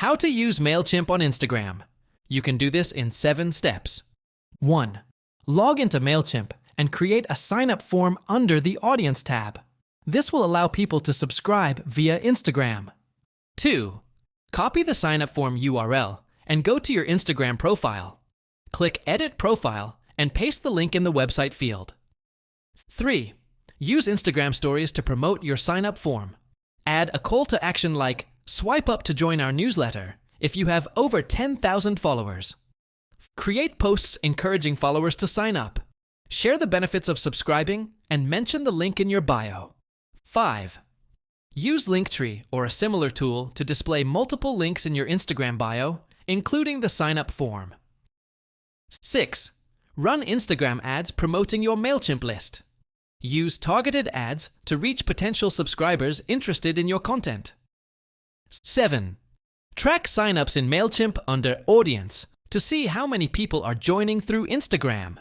How to use Mailchimp on Instagram. You can do this in 7 steps. 1. Log into Mailchimp and create a sign-up form under the Audience tab. This will allow people to subscribe via Instagram. 2. Copy the sign-up form URL and go to your Instagram profile. Click Edit Profile and paste the link in the website field. 3. Use Instagram Stories to promote your sign-up form. Add a call to action like "Swipe up to join our newsletter" if you have over 10,000 followers. Create posts encouraging followers to sign up. Share the benefits of subscribing and mention the link in your bio. 5. Use Linktree or a similar tool to display multiple links in your Instagram bio, including the sign-up form. 6. Run Instagram ads promoting your Mailchimp list. Use targeted ads to reach potential subscribers interested in your content. 7. Track signups in Mailchimp under Audience to see how many people are joining through Instagram.